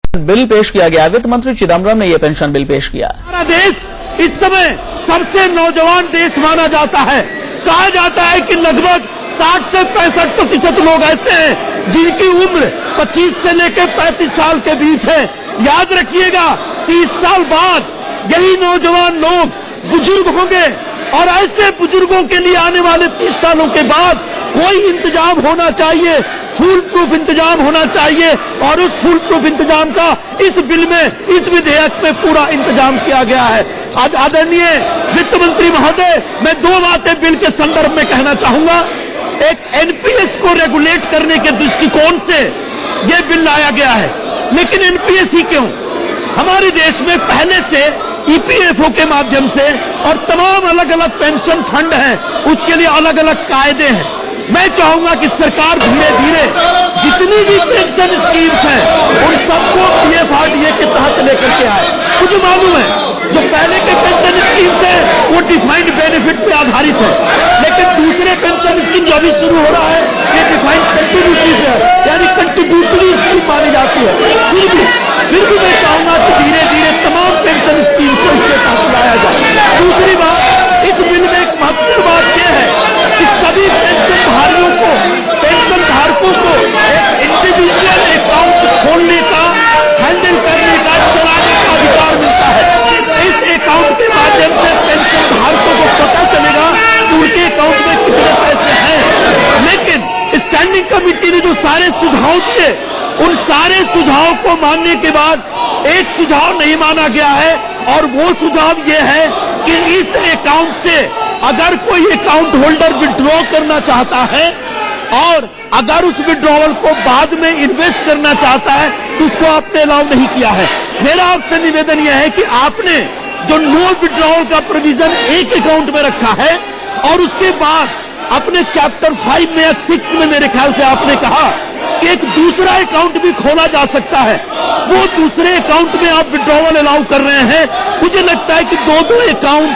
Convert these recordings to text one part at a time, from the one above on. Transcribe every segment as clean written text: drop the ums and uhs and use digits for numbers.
Bill पेश किया गया। वित्त मंत्री चिदम्बरम ने यह पेंशन बिल पेश किया। हमारा देश इस समय सबसे नौजवान देश माना जाता है। कहा जाता है कि लगभग 60 से 65% लोग ऐसे हैं जिनकी उम्र 25 से लेकर 35 साल के बीच है। याद रखिएगा 30 साल बाद यही नौजवान लोग बुजुर्ग होंगे और ऐसे बुजुर्गों के लिए आने वाले 30 सालों के बाद कोई इंतजाम होना चाहिए, फुल प्रूफ इंतजाम होना चाहिए और उस फुल प्रूफ इंतजाम का इस बिल में, इस विधेयक में पूरा इंतजाम किया गया है। आज आदरणीय वित्त मंत्री महोदय, मैं 2 बातें बिल के संदर्भ में कहना चाहूंगा। एक, एनपीएस को रेगुलेट करने के दृष्टिकोण से यह बिल लाया गया है, लेकिन एनपीएस ही क्यों? हमारे देश में पहले से ईपीएफओ के माध्यम से और तमाम अलग अलग पेंशन फंड हैं, उसके लिए अलग अलग कायदे हैं। मैं चाहूंगा कि सरकार धीरे धीरे जितनी भी पेंशन स्कीम्स हैं उन सबको पीएफआरडीए के तहत लेकर के आए। मुझे मालूम है जो पहले के पेंशन स्कीम्स हैं वो डिफाइंड बेनिफिट पे आधारित है, लेकिन दूसरे पेंशन स्कीम जो अभी शुरू हो रहा है ये डिफाइंड कंट्रीब्यूटरी है, यानी कंट्रीब्यूटरी स्कीम मानी जाती है। फिर भी मैं चाहूंगा कि धीरे धीरे तमाम पेंशन स्कीम को इसके तहत लाया जाए। दूसरी बात, इस बिल में एक महत्वपूर्ण बात यह है कि सभी पेंशनधारियों को, पेंशन धारकों को एक इंडिविजुअल अकाउंट खोलने का, हैंडल करने का, चलाने का अधिकार मिलता है। इस अकाउंट के माध्यम से पेंशन धारकों को पता चलेगा कि उनके अकाउंट में कितने पैसे हैं। लेकिन स्टैंडिंग कमेटी ने जो सारे सुझाव दिए, उन सारे सुझाव को मानने के बाद एक सुझाव नहीं माना गया है और वो सुझाव ये है कि इस अकाउंट से अगर कोई अकाउंट होल्डर विड्रॉ करना चाहता है और अगर उस विड्रॉवल को बाद में इन्वेस्ट करना चाहता है तो उसको आपने अलाउ नहीं किया है। मेरा आपसे निवेदन यह है कि आपने जो नो विड्रॉवल का प्रोविजन एक अकाउंट में रखा है और उसके बाद अपने चैप्टर 5 में या 6 में मेरे ख्याल से आपने कहा कि एक दूसरा अकाउंट भी खोला जा सकता है, वो दूसरे अकाउंट में आप विड्रॉवल अलाउ कर रहे हैं। मुझे लगता है कि 2-2 अकाउंट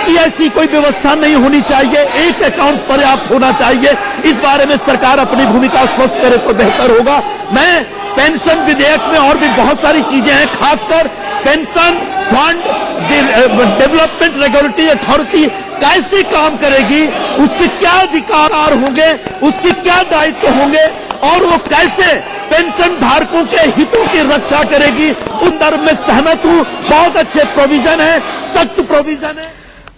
की ऐसी कोई व्यवस्था नहीं होनी चाहिए, एक अकाउंट पर्याप्त होना चाहिए। इस बारे में सरकार अपनी भूमिका स्पष्ट करे तो बेहतर होगा। मैं पेंशन विधेयक में और भी बहुत सारी चीजें हैं, खासकर pension fund development regulatory authority कैसे काम करेगी, उसके क्या अधिकार होंगे, उसके क्या दायित्व होंगे और वो कैसे पेंशन धारकों के हितों की रक्षा करेगी, उस संदर्भ में सहमत हूं। बहुत अच्छे प्रोविजन है, सख्त प्रोविजन है।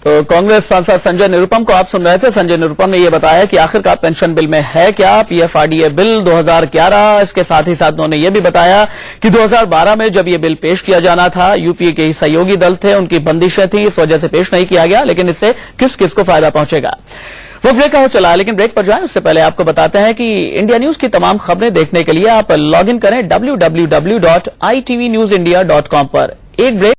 तो कांग्रेस सांसद संजय निरुपम को आप सुन रहे थे। संजय निरुपम ने यह बताया कि आखिरकार पेंशन बिल में है क्या, पीएफआरडीए बिल 2011। इसके साथ ही साथ उन्होंने यह भी बताया कि 2012 में जब यह बिल पेश किया जाना था, यूपीए के ही सहयोगी दल थे, उनकी बंदिशें थी, इस वजह से पेश नहीं किया गया, लेकिन इससे किस किस को फायदा पहुंचेगा। वो ब्रेक का हो चला है, लेकिन ब्रेक पर जाएं उससे पहले आपको बताते हैं कि इंडिया न्यूज की तमाम खबरें देखने के लिए आप लॉग इन करें www.itvnewsindia.com पर। एक ब्रेक